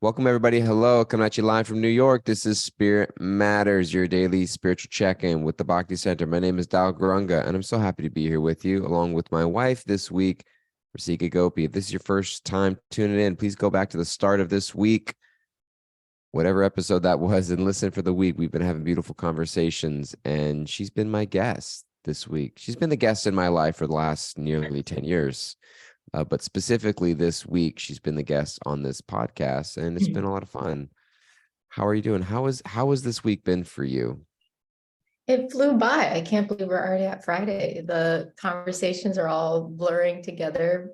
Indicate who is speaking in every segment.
Speaker 1: Welcome, everybody. Hello, coming at you live from New York. This is Spirit Matters, your daily spiritual check-in with the Bhakti Center. My name is Dal Gurunga, and I'm so happy to be here with you, along with my wife this week, Rasika Gopi. If this is your first time tuning in, please go back to the start of this week, whatever episode that was, and listen for the week. We've been having beautiful conversations, and she's been my guest this week. She's been the guest in my life for the last nearly 10 years. But specifically this week, she's been the guest on this podcast, and it's been a lot of fun. How are you doing? How has this week been for you?
Speaker 2: It flew by. I can't believe we're already at Friday. The conversations are all blurring together.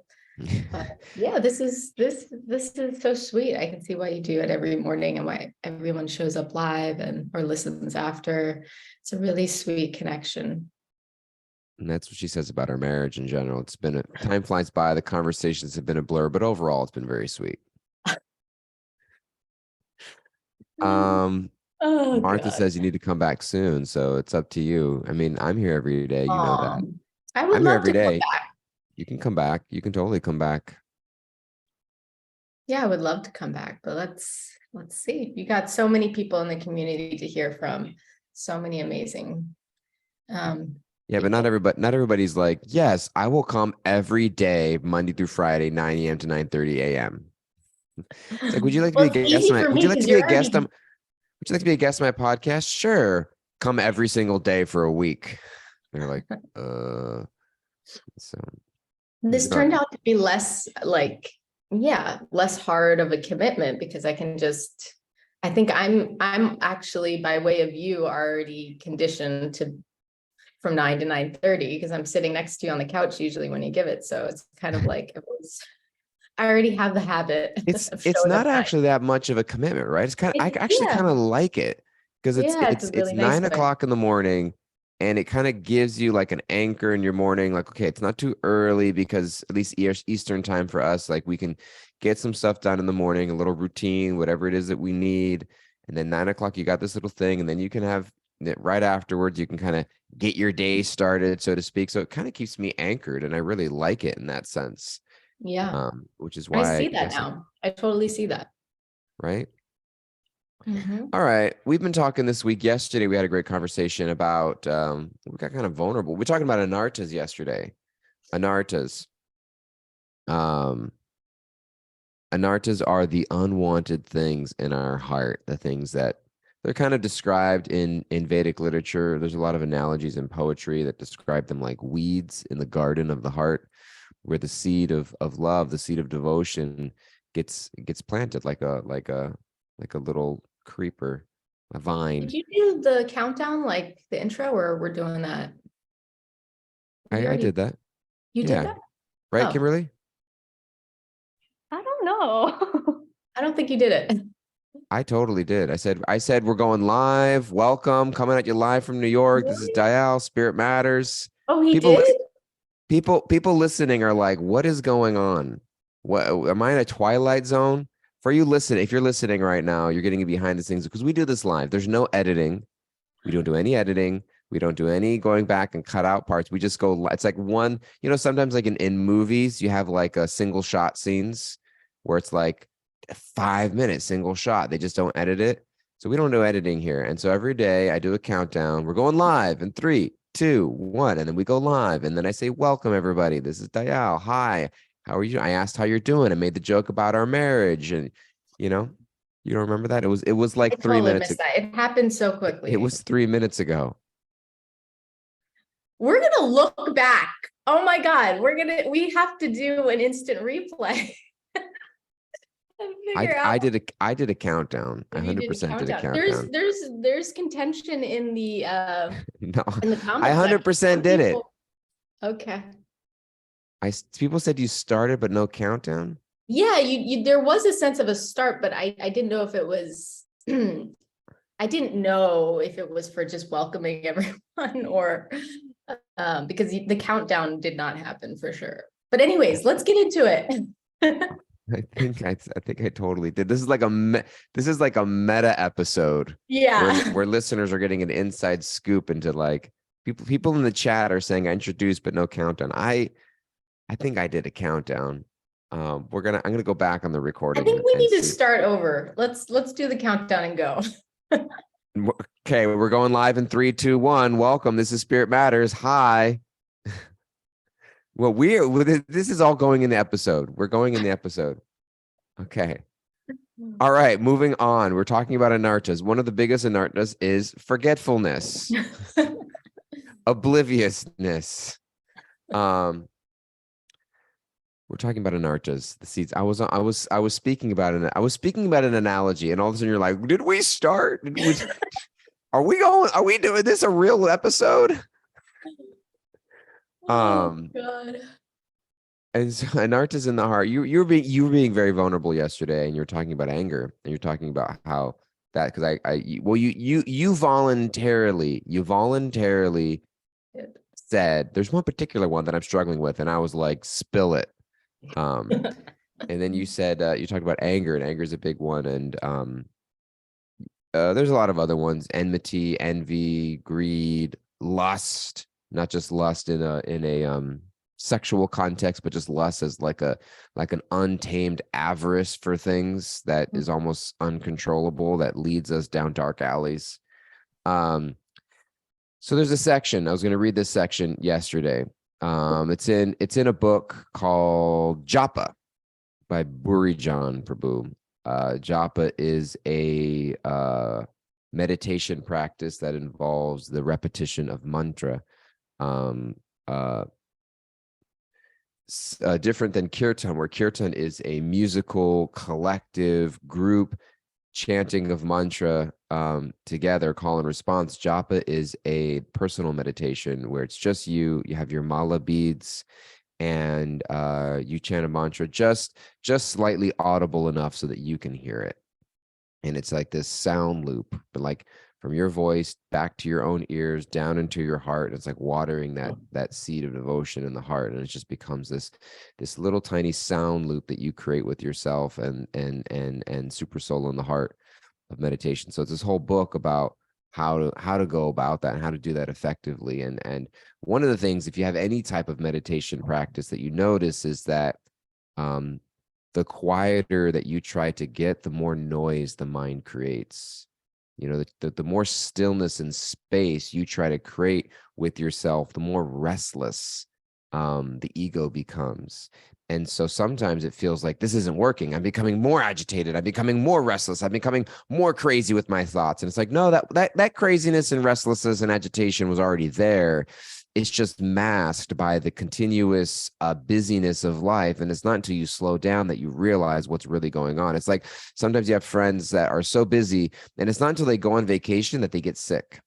Speaker 2: Yeah, this is so sweet. I can see why you do it every morning and why everyone shows up live and or listens after. It's a really sweet connection.
Speaker 1: And that's what she says about our marriage in general. It's been time flies by. The conversations have been a blur, but overall, it's been very sweet.
Speaker 2: Oh,
Speaker 1: Martha
Speaker 2: God.
Speaker 1: says you need to come back soon, so it's up to you. I mean, I'm here every day. You know that.
Speaker 2: I would
Speaker 1: I'm here
Speaker 2: love
Speaker 1: every
Speaker 2: to come
Speaker 1: day.
Speaker 2: back.
Speaker 1: You can come back. You can totally come back.
Speaker 2: Yeah, I would love to come back, but let's see. You got so many people in the community to hear from. So many amazing
Speaker 1: Yeah, but
Speaker 2: people.
Speaker 1: not everybody's like, yes, I will come every day, Monday through Friday, 9 a.m. to 9:30 a.m. It's like, would you like to be
Speaker 2: Well,
Speaker 1: a
Speaker 2: it's
Speaker 1: guest
Speaker 2: easy
Speaker 1: on my
Speaker 2: for
Speaker 1: would
Speaker 2: me
Speaker 1: you like to
Speaker 2: because
Speaker 1: be
Speaker 2: you're
Speaker 1: a guest on
Speaker 2: already.
Speaker 1: would you like to be a guest on my podcast? Sure. Come every single day for a week. They're like, so
Speaker 2: This turned out to be less less hard of a commitment because I think I'm actually by way of you already conditioned to from 9 to 9:30 because I'm sitting next to you on the couch usually when you give it. So it's kind of like I already have the habit of
Speaker 1: it's
Speaker 2: showing up
Speaker 1: not
Speaker 2: at 9.
Speaker 1: actually that much of a commitment, right? It's kind of I actually
Speaker 2: Yeah,
Speaker 1: kind of like it because
Speaker 2: it's a
Speaker 1: it's
Speaker 2: really nice
Speaker 1: nine
Speaker 2: way.
Speaker 1: o'clock in the morning, and it kind of gives you like an anchor in your morning. Like, okay, it's not too early because at least Eastern time for us, like we can get some stuff done in the morning, a little routine, whatever it is that we need, and then 9 o'clock you got this little thing, and then you can have it right afterwards. You can kind of get your day started, so to speak. So it kind of keeps me anchored, and I really like it in that sense.
Speaker 2: Yeah,
Speaker 1: Which is
Speaker 2: I
Speaker 1: why I
Speaker 2: see that
Speaker 1: guess
Speaker 2: now. I totally see that.
Speaker 1: right.
Speaker 2: Mhm.
Speaker 1: All right. We've been talking this week. Yesterday, we had a great conversation about, we got kind of vulnerable. We're talking about anartas yesterday. Anartas. Um, Anartas are the unwanted things in our heart, the things that they're kind of described in Vedic literature. There's a lot of analogies in poetry that describe them like weeds in the garden of the heart, where the seed of love, the seed of devotion gets planted like a little creeper, a vine.
Speaker 2: Did you do the countdown like the intro or we're doing that? We
Speaker 1: I
Speaker 2: already
Speaker 1: did that.
Speaker 2: You did
Speaker 1: Yeah.
Speaker 2: that?
Speaker 1: Right,
Speaker 2: Oh,
Speaker 1: Kimberly?
Speaker 3: I don't know.
Speaker 2: I don't think you did it.
Speaker 1: I totally did. I said we're going live. Welcome, coming at you live from New York. This is
Speaker 2: Really?
Speaker 1: Dial, Spirit Matters.
Speaker 2: Oh, he
Speaker 1: People
Speaker 2: did?
Speaker 1: listen, people listening are like, what is going on? What am I in a twilight zone? For you listening, if you're listening right now, you're getting behind the scenes because we do this live. There's no editing. We don't do any editing. We don't do any going back and cut out parts. We just go. It's like one, sometimes like in movies, you have like a single shot scenes where it's like 5 minutes single shot. They just don't edit it. So we don't do editing here. And so every day I do a countdown. We're going live in 3, 2, 1. And then we go live. And then I say, welcome, everybody. This is Dayal. Hi. How are you? I asked how you're doing. I made the joke about our marriage. And, you know, you don't remember that? It was
Speaker 2: I
Speaker 1: like 3
Speaker 2: totally
Speaker 1: minutes.
Speaker 2: missed that. It happened so
Speaker 1: It
Speaker 2: quickly.
Speaker 1: was 3 minutes ago.
Speaker 2: We're gonna look back. Oh my God, we have to do an instant replay and figure out
Speaker 1: I did a countdown. I
Speaker 2: if you didn't
Speaker 1: 100%
Speaker 2: count
Speaker 1: did a
Speaker 2: down.
Speaker 1: countdown.
Speaker 2: There's contention in the
Speaker 1: No, I
Speaker 2: comment section.
Speaker 1: 100% did it.
Speaker 2: Okay.
Speaker 1: People said you started, but no countdown.
Speaker 2: Yeah, you there was a sense of a start, but I didn't know if it was I didn't know if it was for just welcoming everyone or because the countdown did not happen for sure. But anyways, let's get into it.
Speaker 1: I think I totally did. This is like a meta episode
Speaker 2: Yeah.
Speaker 1: where listeners are getting an inside scoop into like people in the chat are saying I introduced but no countdown. I think I did a countdown. I'm gonna go back on the
Speaker 2: I
Speaker 1: recording
Speaker 2: think we need to
Speaker 1: see.
Speaker 2: start over. Let's do the countdown and go.
Speaker 1: Okay, we're going live in 3, 2, 1. Welcome. This is Spirit Matters. Hi. Well, this is all going in the episode. We're going in the episode. Okay. All right, moving on. We're talking about anartas. One of the biggest anartas is forgetfulness, obliviousness. We're talking about anartas, the seeds. I was speaking about an analogy, and all of a sudden you're like, did we start? Are we doing this a real episode?
Speaker 2: Oh God.
Speaker 1: And so anartas in the heart. You were being very vulnerable yesterday, and you're talking about anger, and you're talking about how that because you voluntarily said there's one particular one that I'm struggling with, and I was like, spill it. And then you said you talked about anger, and anger is a big one, and there's a lot of other ones: enmity, envy, greed, lust. Not just lust in a sexual context, but just lust as like an untamed avarice for things that is almost uncontrollable that leads us down dark alleys. So there's a section. I was going to read this section yesterday. It's in a book called Japa by Burijan Prabhu. Japa is a meditation practice that involves the repetition of mantra. Different than kirtan, where kirtan is a musical, collective, group chanting of mantra together, call and response. Japa is a personal meditation where it's just you have your mala beads, and you chant a mantra just slightly audible enough so that you can hear it. And it's like this sound loop, but like from your voice back to your own ears, down into your heart. And it's like watering that seed of devotion in the heart. And it just becomes this little tiny sound loop that you create with yourself and super soul in the heart of meditation. So it's this whole book about how to go about that and how to do that effectively. And one of the things, if you have any type of meditation practice that you notice, is that the quieter that you try to get, the more noise the mind creates. You know, the more stillness and space you try to create with yourself, the more restless the ego becomes. And so sometimes it feels like this isn't working. I'm becoming more agitated. I'm becoming more restless. I'm becoming more crazy with my thoughts. And it's like, no, that craziness and restlessness and agitation was already there. It's just masked by the continuous busyness of life. And it's not until you slow down that you realize what's really going on. It's like sometimes you have friends that are so busy, and it's not until they go on vacation that they get sick.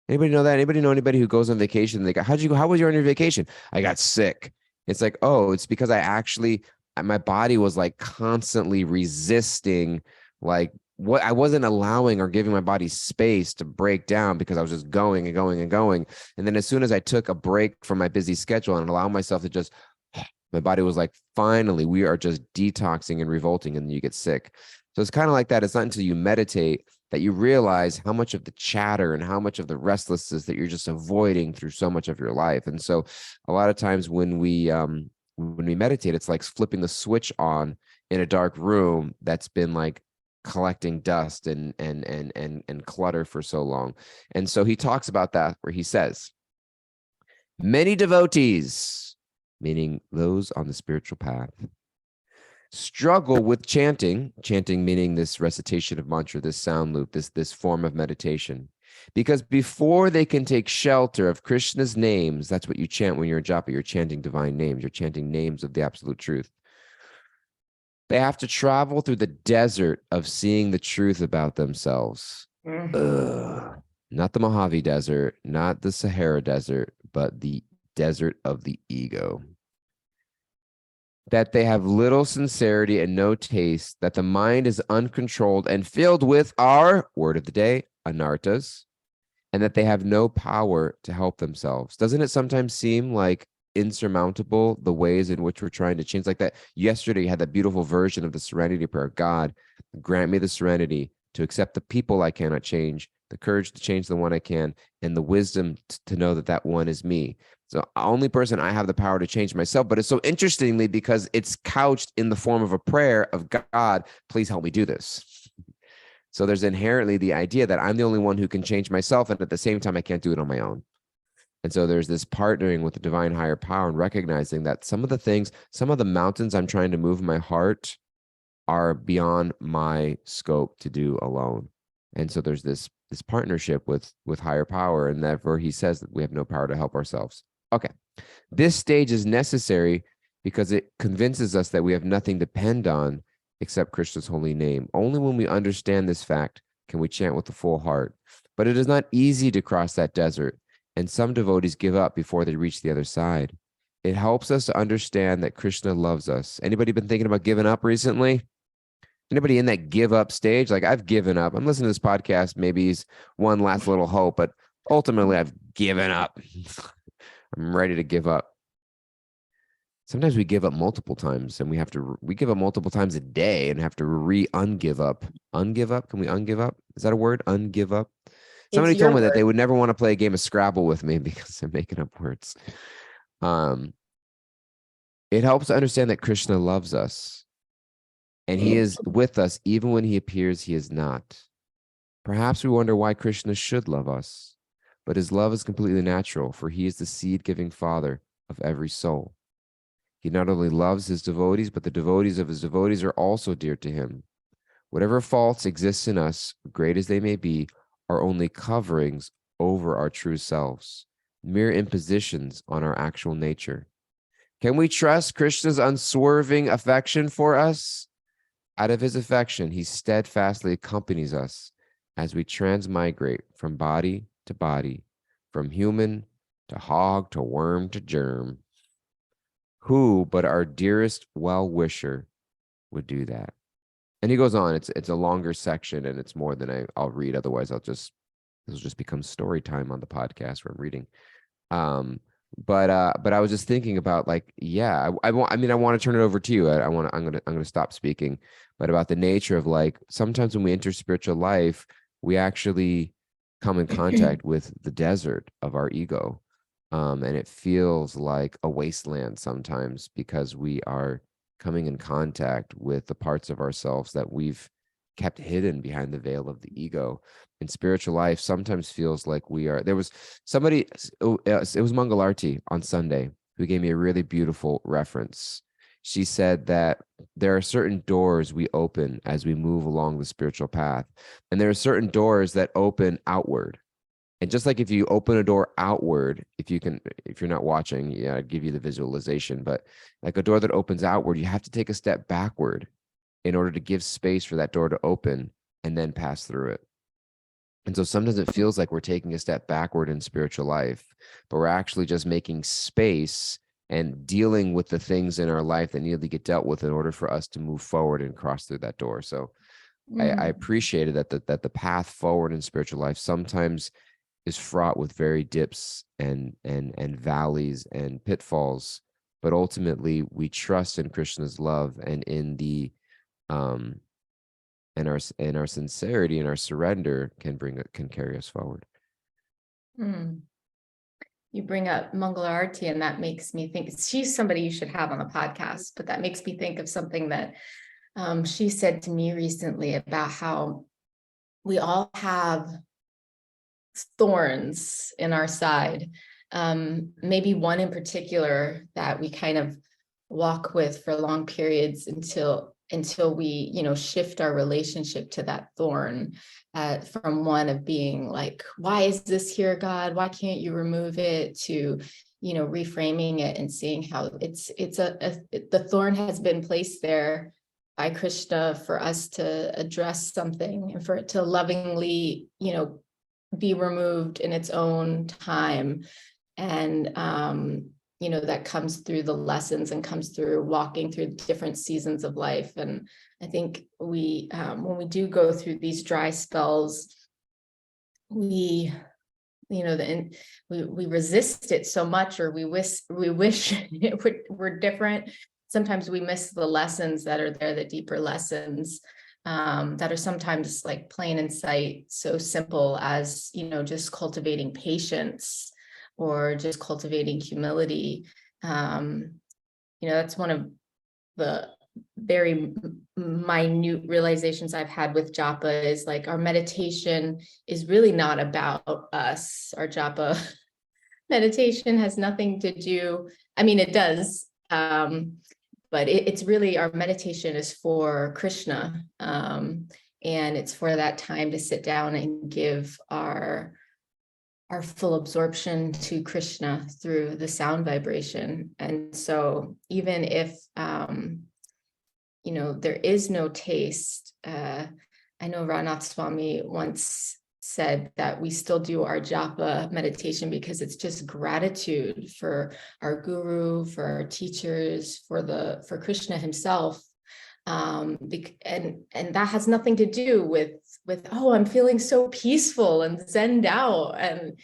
Speaker 1: Anybody know that? Anybody know anybody who goes on vacation? And they go, how was your vacation? I got sick. It's like, oh, it's because my body was like constantly resisting, like what I wasn't allowing or giving my body space to break down because I was just going and going and going. And then as soon as I took a break from my busy schedule and allowed myself to just, my body was like, finally, we are just detoxing and revolting, and you get sick. So it's kind of like that. It's not until you meditate that you realize how much of the chatter and how much of the restlessness that you're just avoiding through so much of your life. And so a lot of times when we meditate, it's like flipping the switch on in a dark room that's been like collecting dust and clutter for so long. And so he talks about that, where he says, many devotees, meaning those on the spiritual path, struggle with chanting meaning this recitation of mantra, this sound loop, this form of meditation, because before they can take shelter of Krishna's names, that's what you chant when you're in japa, you're chanting divine names, you're chanting names of the absolute truth. They have to travel through the desert of seeing the truth about themselves. Not the Mojave Desert, not the Sahara Desert, but the desert of the ego. That they have little sincerity and no taste, that the mind is uncontrolled and filled with our word of the day, anartas, and that they have no power to help themselves. Doesn't it sometimes seem like insurmountable, the ways in which we're trying to change? Like that yesterday, you had that beautiful version of the serenity prayer. God, grant me the serenity to accept the people I cannot change, the courage to change the one I can, and the wisdom to know that that one is me. So only person I have the power to change myself. But it's so interestingly because it's couched in the form of a prayer of God, please help me do this. So there's inherently the idea that I'm the only one who can change myself. And at the same time, I can't do it on my own. And so there's this partnering with the divine higher power and recognizing that some of the things, some of the mountains I'm trying to move in my heart are beyond my scope to do alone. And so there's this partnership with higher power, and therefore he says that we have no power to help ourselves. Okay. This stage is necessary because it convinces us that we have nothing to depend on except Krishna's holy name. Only when we understand this fact can we chant with a full heart. But it is not easy to cross that desert, and some devotees give up before they reach the other side. It helps us to understand that Krishna loves us. Anybody been thinking about giving up recently? Anybody in that give up stage? Like, I've given up. I'm listening to this podcast. Maybe it's one last little hope, but ultimately I've given up. I'm ready to give up. Sometimes we give up multiple times, and we give up multiple times a day and have to ungive up. Ungive up? Can we ungive up? Is that a word? Ungive up? Somebody told me that they would never want to play a game of Scrabble with me because I'm making up words. It helps to understand that Krishna loves us, and he is with us even when he appears he is not. Perhaps we wonder why Krishna should love us, but his love is completely natural, for he is the seed-giving father of every soul. He not only loves his devotees, but the devotees of his devotees are also dear to him. Whatever faults exist in us, great as they may be, are only coverings over our true selves, mere impositions on our actual nature. Can we trust Krishna's unswerving affection for us? Out of his affection, he steadfastly accompanies us as we transmigrate from body to body, from human to hog to worm to germ. Who but our dearest well-wisher would do that? And he goes on. It's a longer section, and it's more than I'll read. Otherwise, this will just become story time on the podcast where I'm reading. But I was just thinking about, like, yeah, I want to turn it over to you. I'm gonna stop speaking, but about the nature of, like, sometimes when we enter spiritual life, we actually come in contact with the desert of our ego. And it feels like a wasteland sometimes because we are coming in contact with the parts of ourselves that we've kept hidden behind the veil of the ego. And spiritual life sometimes feels like there was somebody, it was Mangalarti on Sunday, who gave me a really beautiful reference. She said that there are certain doors we open as we move along the spiritual path, and there are certain doors that open outward. And just like if you open a door outward, if you're not watching, yeah, I'd give you the visualization, but like a door that opens outward, you have to take a step backward in order to give space for that door to open and then pass through it. And so sometimes it feels like we're taking a step backward in spiritual life, but we're actually just making space and dealing with the things in our life that need to get dealt with in order for us to move forward and cross through that door. So I appreciated that the path forward in spiritual life sometimes is fraught with very dips and valleys and pitfalls, but ultimately we trust in Krishna's love and in the and our sincerity and our surrender can carry us forward.
Speaker 2: You bring up Mangalarti, and that makes me think she's somebody you should have on the podcast, but that makes me think of something that she said to me recently about how we all have thorns in our side. Maybe one in particular that we kind of walk with for long periods until we, shift our relationship to that thorn, from one of being like, why is this here, God? Why can't you remove it? To, reframing it and seeing how the thorn has been placed there by Krishna for us to address something and for it to lovingly, be removed in its own time. And, that comes through the lessons and comes through walking through different seasons of life. And I think we, when we do go through these dry spells, we resist it so much, or we wish it were different. Sometimes we miss the lessons that are there, the deeper lessons, that are sometimes like plain in sight, so simple as, just cultivating patience, or just cultivating humility. That's one of the very minute realizations I've had with japa, is like our meditation is really not about us. Our japa meditation has nothing to do, I mean, it does, but it's really, our meditation is for Krishna. And it's for that time to sit down and give our full absorption to Krishna through the sound vibration. And so even if, there is no taste, I know Ranath Swami once said that we still do our japa meditation because it's just gratitude for our guru, for our teachers, for Krishna himself. And that has nothing to do with, oh, I'm feeling so peaceful and zenned out, and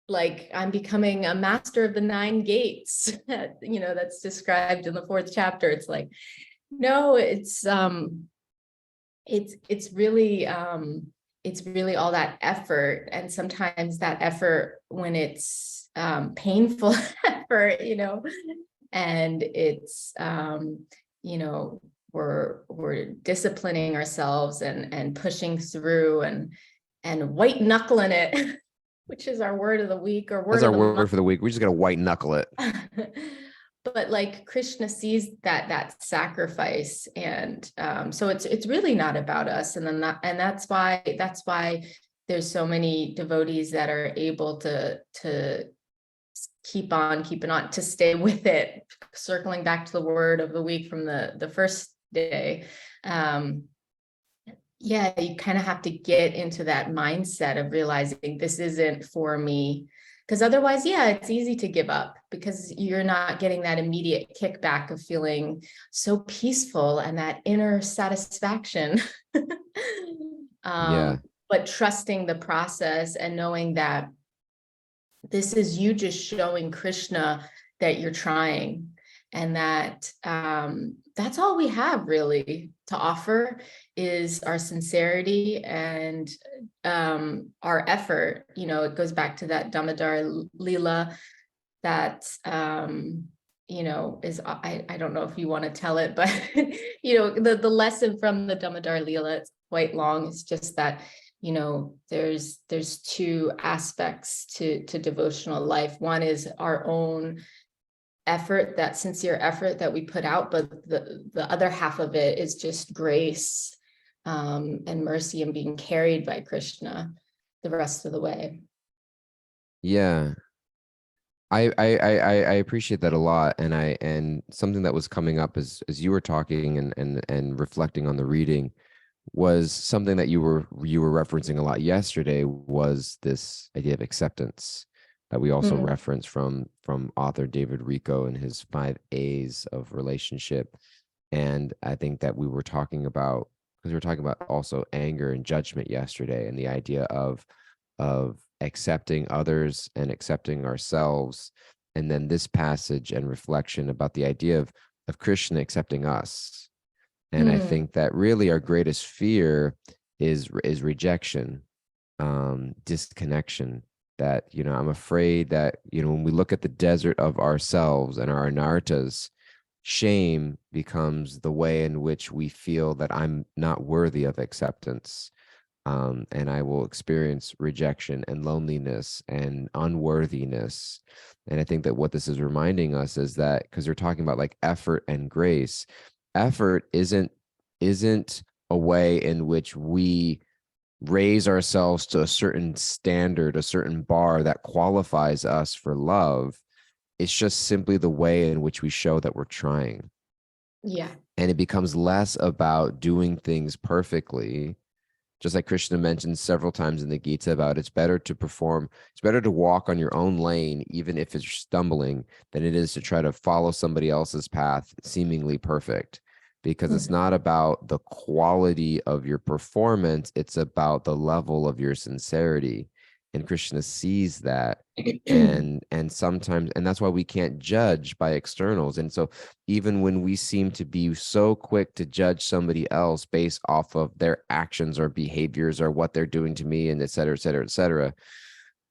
Speaker 2: like I'm becoming a master of the 9 gates, that's described in the 4th chapter. It's like, no, it's really all that effort. And sometimes that effort, when it's painful effort, and it's we're disciplining ourselves and pushing through and white knuckling it, which is our word of the week, or
Speaker 1: That's
Speaker 2: word
Speaker 1: our
Speaker 2: of the
Speaker 1: word
Speaker 2: month.
Speaker 1: for the week. We just got to white knuckle it.
Speaker 2: But like Krishna sees that sacrifice, and so it's really not about us. And then that's why there's so many devotees that are able to keep on keeping on, to stay with it. Circling back to the word of the week from the first day, you kind of have to get into that mindset of realizing this isn't for me. Because otherwise, it's easy to give up, because you're not getting that immediate kickback of feeling so peaceful and that inner satisfaction. But trusting the process and knowing that this is you just showing Krishna that you're trying, and that that's all we have really to offer, is our sincerity and our effort. It goes back to that Damodar Leela that is, I don't know if you want to tell it, but the lesson from the Damodar Leela, it's quite long. It's just that there's 2 aspects to devotional life. One is our own effort, that sincere effort that we put out, but the other half of it is just grace and mercy, and being carried by Krishna the rest of the way.
Speaker 1: Yeah. I appreciate that a lot. And something that was coming up as you were talking and reflecting on the reading was something that you were referencing a lot yesterday, was this idea of acceptance that we also reference from author David Rico and his 5 A's of relationship. And I think that we were talking about, because we were talking about also anger and judgment yesterday, and the idea of accepting others and accepting ourselves. And then this passage and reflection about the idea of Krishna accepting us. And I think that really our greatest fear is rejection, disconnection. That, I'm afraid that, when we look at the desert of ourselves and our anartas, shame becomes the way in which we feel that I'm not worthy of acceptance. And I will experience rejection and loneliness and unworthiness. And I think that what this is reminding us is that, because we're talking about like effort and grace, effort isn't a way in which we raise ourselves to a certain standard, a certain bar that qualifies us for love. It's just simply the way in which we show that we're trying.
Speaker 2: Yeah.
Speaker 1: And it becomes less about doing things perfectly. Just like Krishna mentioned several times in the Gita about it's better to walk on your own lane, even if it's stumbling, than it is to try to follow somebody else's path, seemingly perfect. Because it's not about the quality of your performance, it's about the level of your sincerity. And Krishna sees that. And sometimes, and that's why we can't judge by externals. And so even when we seem to be so quick to judge somebody else based off of their actions or behaviors or what they're doing to me, and et cetera, et cetera, et cetera,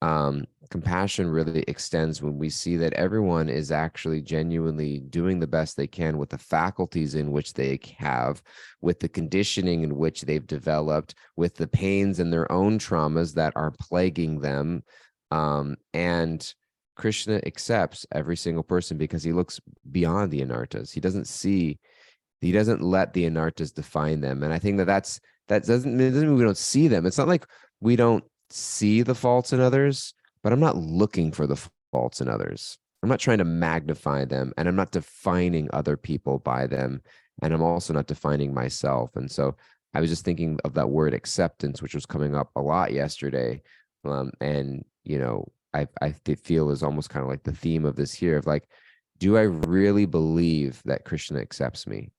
Speaker 1: Compassion really extends when we see that everyone is actually genuinely doing the best they can with the faculties in which they have, with the conditioning in which they've developed, with the pains and their own traumas that are plaguing them. And Krishna accepts every single person because he looks beyond the anartas. He doesn't let the anartas define them. And I think that doesn't mean we don't see them. It's not like we don't see the faults in others, but I'm not looking for the faults in others. I'm not trying to magnify them, and I'm not defining other people by them. And I'm also not defining myself. And so I was just thinking of that word acceptance, which was coming up a lot yesterday. And, I feel is almost kind of like the theme of this here of like, do I really believe that Krishna accepts me?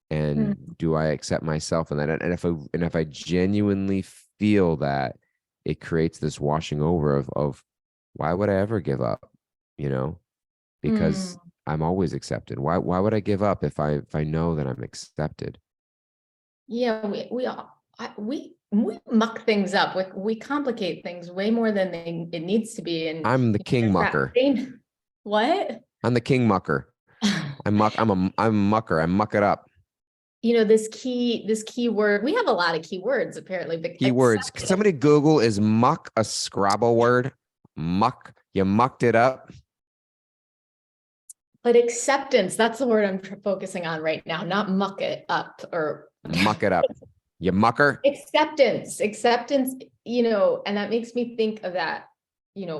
Speaker 1: And do I accept myself in that? And if I genuinely feel that, it creates this washing over of why would I ever give up? Because I'm always accepted. Why would I give up if I know that I'm accepted?
Speaker 2: Yeah, we muck things up. We complicate things way more than it needs to be. And
Speaker 1: I'm the king mucker.
Speaker 2: What?
Speaker 1: I'm the king mucker. I'm a mucker. I muck it up.
Speaker 2: This key word, we have a lot of keywords apparently. But
Speaker 1: keywords. Can somebody Google, is muck a Scrabble word? Muck. You mucked it up.
Speaker 2: But acceptance, that's the word I'm focusing on right now, not muck it up or
Speaker 1: muck it up. You mucker.
Speaker 2: Acceptance, and that makes me think of that,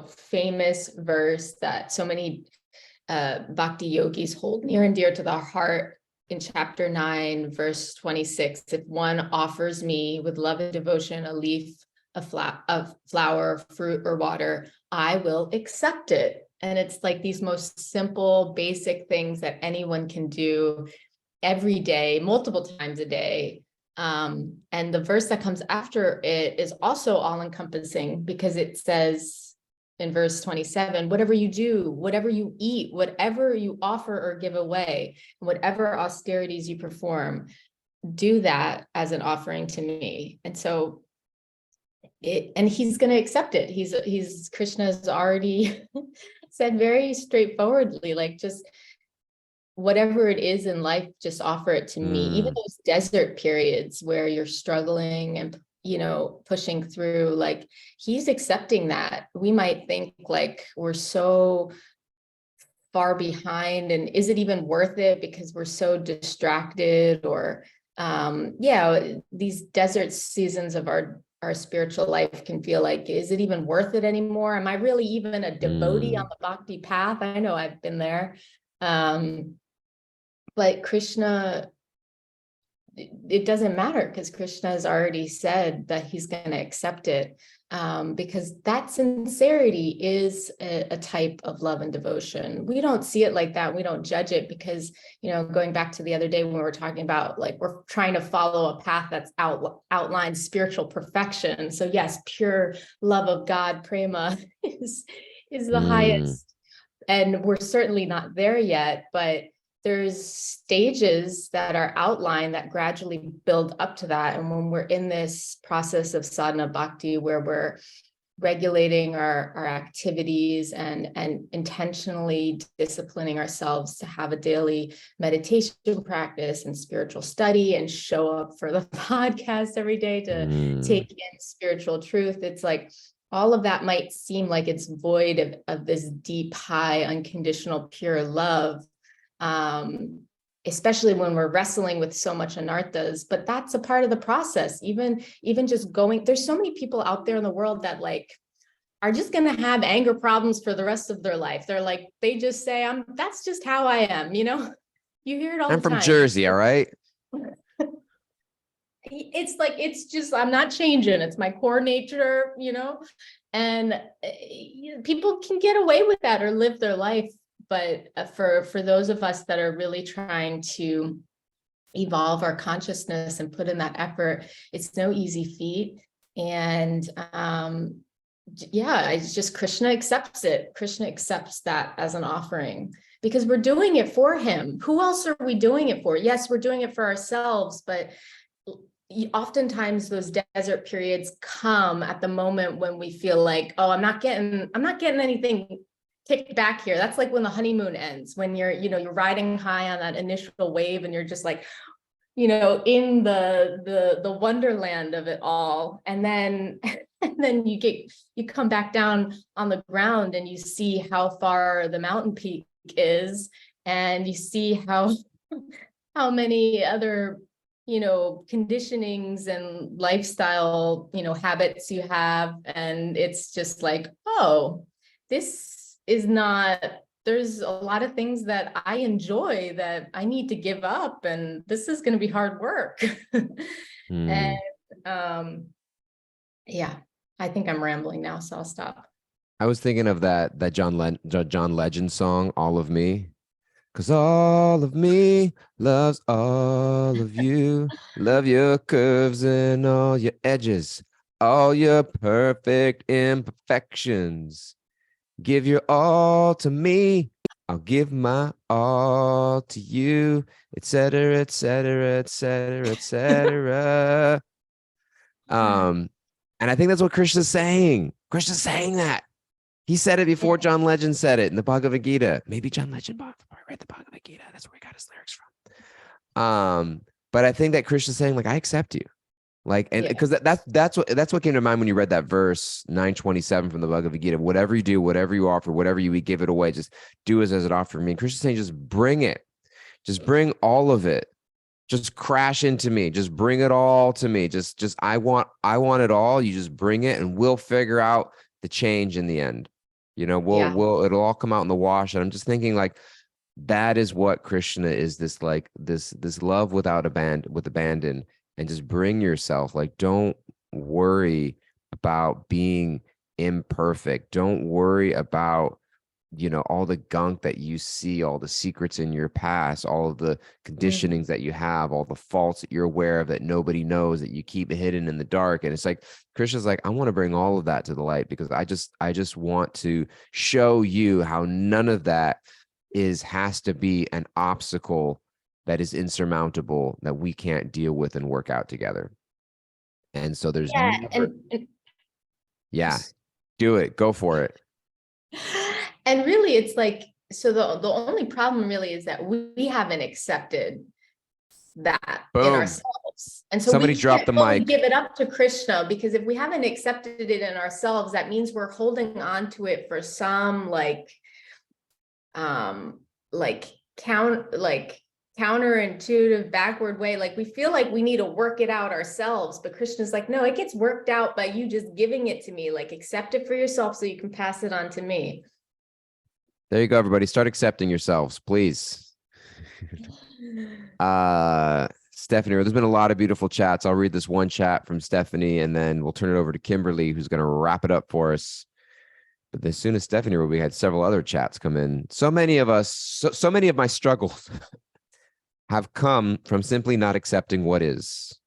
Speaker 2: famous verse that so many bhakti yogis hold near and dear to the heart in chapter 9, verse 26. If one offers me with love and devotion a leaf, a flower, fruit, or water, I will accept it. And it's like these most simple, basic things that anyone can do every day, multiple times a day. And the verse that comes after it is also all encompassing because it says in verse 27, whatever you do, whatever you eat, whatever you offer or give away, whatever austerities you perform, do that as an offering to me. And so and he's going to accept it. Krishna's already said very straightforwardly, like, just whatever it is in life, just offer it to me. Even those desert periods where you're struggling and, pushing through, like, he's accepting that. We might think like we're so far behind and is it even worth it because we're so distracted, or these desert seasons of our spiritual life can feel like, is it even worth it anymore? Am I really even a devotee on the bhakti path? I know I've been there. But Krishna, it doesn't matter because Krishna has already said that he's going to accept it, because that sincerity is a type of love and devotion. We don't see it like that. We don't judge it because, going back to the other day when we were talking about, like, we're trying to follow a path that's outlined spiritual perfection. So yes, pure love of God, prema, is the highest. And we're certainly not there yet, but there's stages that are outlined that gradually build up to that. And when we're in this process of sadhana bhakti, where we're regulating our activities and intentionally disciplining ourselves to have a daily meditation practice and spiritual study and show up for the podcast every day to take in spiritual truth, it's like all of that might seem like it's void of this deep, high, unconditional, pure love. Especially when we're wrestling with so much anarthas, but that's a part of the process. Even just going, there's so many people out there in the world that, like, are just going to have anger problems for the rest of their life. They're like, they just say, that's just how I am. You hear it all the time.
Speaker 1: I'm from Jersey. All right.
Speaker 2: It's like, it's just, I'm not changing. It's my core nature, and people can get away with that or live their life. But for those of us that are really trying to evolve our consciousness and put in that effort, it's no easy feat. And it's just Krishna accepts it. Krishna accepts that as an offering because we're doing it for him. Who else are we doing it for? Yes, we're doing it for ourselves, but oftentimes those desert periods come at the moment when we feel like, oh, I'm not getting anything kicked back here. That's like when the honeymoon ends, when you're riding high on that initial wave and you're just like, in the wonderland of it all. And then and then you come back down on the ground and you see how far the mountain peak is, and you see how many other conditionings and lifestyle habits you have, and it's just like, oh, this is not, there's a lot of things that I enjoy that I need to give up, and this is going to be hard work. And yeah, I think I'm rambling now, so I'll stop.
Speaker 1: I was thinking of that John Legend song, All of Me. 'Cause all of me loves all of you. Love your curves and all your edges, all your perfect imperfections. Give your all to me, I'll give my all to you, etc., etc., etc., etc. And I think that's what Krishna's saying. Krishna's saying that. He said it before John Legend said it in the Bhagavad Gita. Maybe John Legend read the Bhagavad Gita. That's where he got his lyrics from. But I think that Krishna's saying, like, I accept you. Like, and because that's what came to mind when you read that verse 927 from the Bhagavad Gita. Whatever you do, whatever you offer, whatever you eat, give it away. Just do as it offered me. And Krishna's saying, just bring it. Just bring all of it. Just crash into me. Just bring it all to me. Just I want it all. You just bring it, and we'll figure out the change in the end. It'll all come out in the wash. And I'm just thinking, like, that is what Krishna is, this love with abandon, and just bring yourself. Like, don't worry about being imperfect. Don't worry about all the gunk that you see, all the secrets in your past, all of the conditionings that you have, all the faults that you're aware of that nobody knows, that you keep hidden in the dark. And it's like, Krishna's like, I want to bring all of that to the light, because I just want to show you how none of that has to be an obstacle that is insurmountable, that we can't deal with and work out together. And so there's do it, go for it.
Speaker 2: And really, it's like, so the only problem really is that we haven't accepted that in ourselves. And so
Speaker 1: somebody
Speaker 2: we
Speaker 1: dropped the mic.
Speaker 2: Give it up to Krishna, because if we haven't accepted it in ourselves, that means we're holding on to it for some counterintuitive backward way. Like, we feel like we need to work it out ourselves, but Krishna's like, no, it gets worked out by you just giving it to me. Like, accept it for yourself so you can pass it on to me.
Speaker 1: There you go, everybody. Start accepting yourselves, please. Stephanie, there's been a lot of beautiful chats. I'll read this one chat from Stephanie, and then we'll turn it over to Kimberly, who's going to wrap it up for us. But as soon as Stephanie, we had several other chats come in. So many of my struggles have come from simply not accepting what is.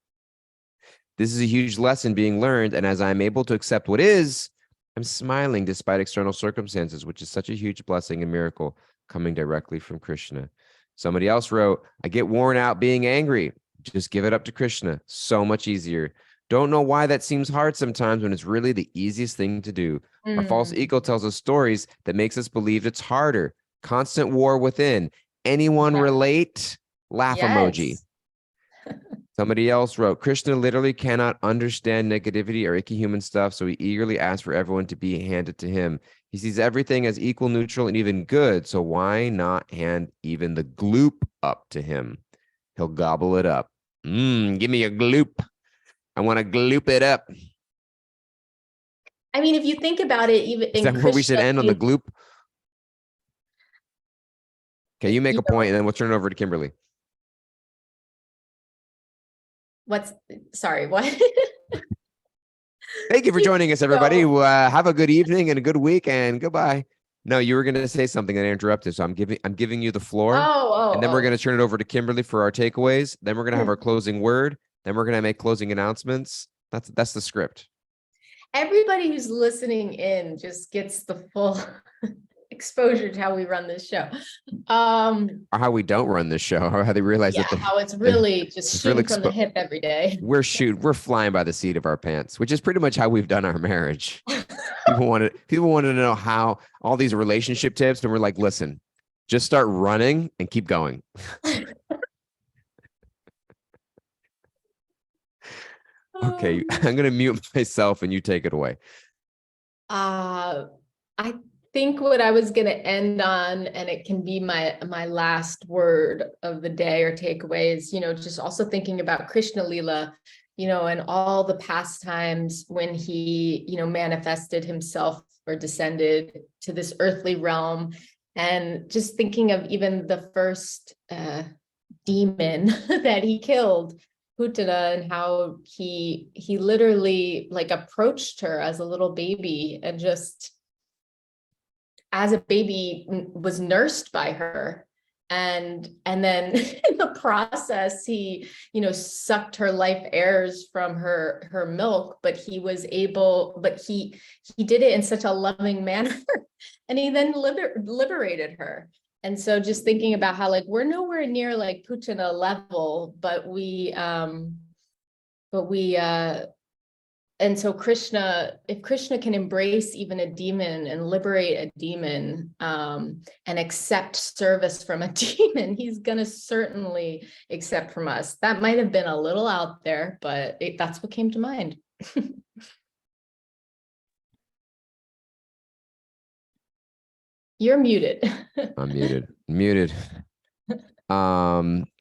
Speaker 1: This is a huge lesson being learned, and as I'm able to accept what is, I'm smiling despite external circumstances, which is such a huge blessing and miracle coming directly from Krishna. Somebody else wrote, I get worn out being angry. Just give it up to Krishna. So much easier. Don't know why that seems hard sometimes when it's really the easiest thing to do. Our false ego tells us stories that makes us believe it's harder. Constant war within. Anyone relate? Laugh emoji. Somebody else wrote, Krishna literally cannot understand negativity or icky human stuff, so he eagerly asks for everyone to be handed to him. He sees everything as equal, neutral, and even good, so why not hand even the gloop up to him? He'll gobble it up. Give me a gloop. I want to gloop it up.
Speaker 2: I mean, if you think about it, even
Speaker 1: is that where we should end on the gloop? Okay, you make a point, and then we'll turn it over to Kimberly.
Speaker 2: Sorry, what?
Speaker 1: Thank you for joining us, everybody. Have a good evening and a good week, and goodbye. No, you were going to say something that I interrupted, so I'm giving you the floor. And then we're going to turn it over to Kimberly for our takeaways. Then we're going to have our closing word. Then we're going to make closing announcements. That's the script.
Speaker 2: Everybody who's listening in just gets the full exposure to how we run this show.
Speaker 1: Or how we don't run this show, or how they realize
Speaker 2: Yeah,
Speaker 1: that
Speaker 2: how it's really just
Speaker 1: it's really
Speaker 2: shooting from the hip every day.
Speaker 1: we're flying by the seat of our pants, which is pretty much how we've done our marriage. People wanted to know how all these relationship tips, and we're like, listen, just start running and keep going. Okay, I'm gonna mute myself and you take it away.
Speaker 2: I think what I was going to end on, and it can be my last word of the day or takeaway, is, just also thinking about Krishna Lila, and all the past times when he, manifested himself or descended to this earthly realm, and just thinking of even the first demon that he killed, Putana, and how he literally like approached her as a little baby, and just as a baby was nursed by her, and then in the process he sucked her life airs from her milk, but he did it in such a loving manner and he then liberated her. And so just thinking about how like we're nowhere near like Putana level, but and so if Krishna can embrace even a demon and liberate a demon, and accept service from a demon, he's gonna certainly accept from us. That might have been a little out there, but that's what came to mind. You're muted.
Speaker 1: I'm muted.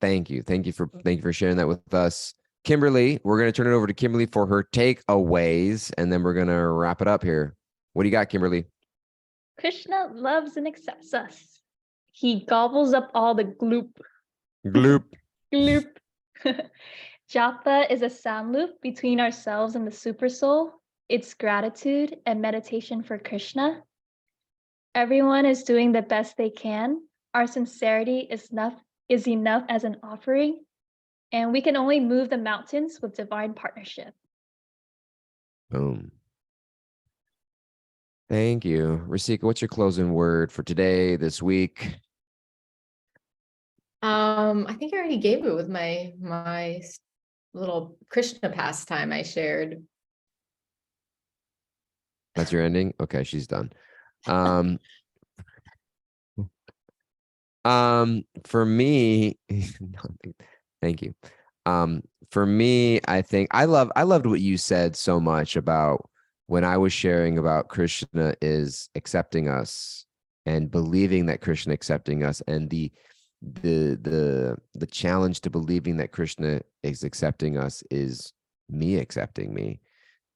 Speaker 1: Thank you for sharing that with us. Kimberly, we're going to turn it over to Kimberly for her takeaways, and then we're going to wrap it up here. What do you got, Kimberly?
Speaker 3: Krishna loves and accepts us. He gobbles up all the gloop.
Speaker 1: Gloop.
Speaker 3: Gloop. Japa is a sound loop between ourselves and the super soul. It's gratitude and meditation for Krishna. Everyone is doing the best they can. Our sincerity is enough as an offering. And we can only move the mountains with divine partnership.
Speaker 1: Boom. Thank you. Rasika, what's your closing word for today, this week?
Speaker 2: I think I already gave it with my little Krishna pastime I shared.
Speaker 1: That's your ending? Okay, she's done. For me, thank you. For me, I think I loved what you said so much about when I was sharing about Krishna is accepting us and believing that Krishna accepting us, and the challenge to believing that Krishna is accepting us is me accepting me,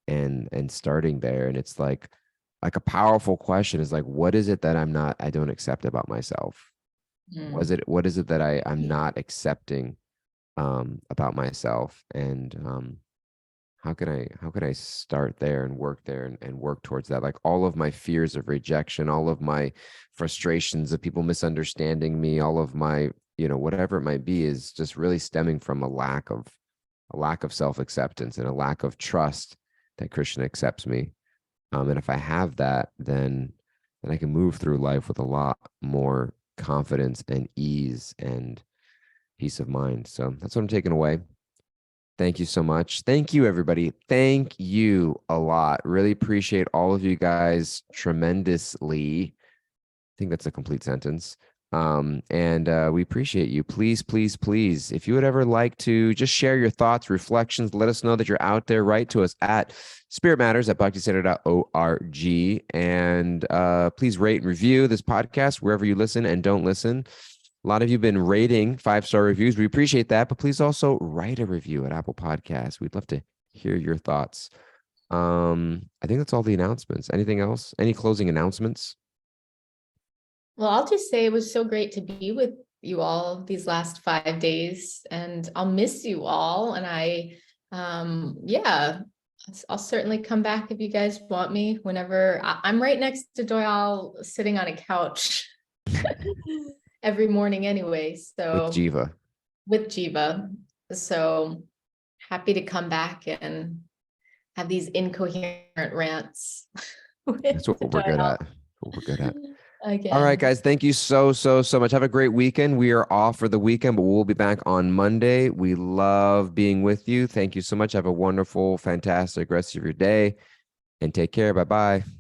Speaker 1: and starting there. And it's like a powerful question is like, what is it that I don't accept about myself? What is it that I'm not accepting about myself? And how can I start there and work there and work towards that? Like all of my fears of rejection, all of my frustrations of people misunderstanding me, all of my, whatever it might be, is just really stemming from a lack of self-acceptance and a lack of trust that Krishna accepts me. And if I have that, then I can move through life with a lot more confidence and ease and peace of mind. So that's what I'm taking away. Thank you so much. Thank you, everybody. Thank you a lot. Really appreciate all of you guys tremendously. I think that's a complete sentence. And we appreciate you. Please, please, please, if you would ever like to just share your thoughts, reflections, let us know that you're out there. Write to us at spiritmatters@bhakticenter.org. And please rate and review this podcast wherever you listen and don't listen. A lot of you have been rating 5-star reviews. We appreciate that, but please also write a review at Apple Podcasts. We'd love to hear your thoughts. I think that's all the announcements. Anything else? Any closing announcements?
Speaker 2: Well, I'll just say it was so great to be with you all these last 5 days, and I'll miss you all. And I'll certainly come back if you guys want me whenever. I'm right next to Doyle, sitting on a couch every morning anyway. So with Jiva. So happy to come back and have these incoherent rants.
Speaker 1: That's what we're good at.
Speaker 2: again.
Speaker 1: All right, guys. Thank you so much. Have a great weekend. We are off for the weekend, but we'll be back on Monday. We love being with you. Thank you so much. Have a wonderful, fantastic rest of your day and take care. Bye bye.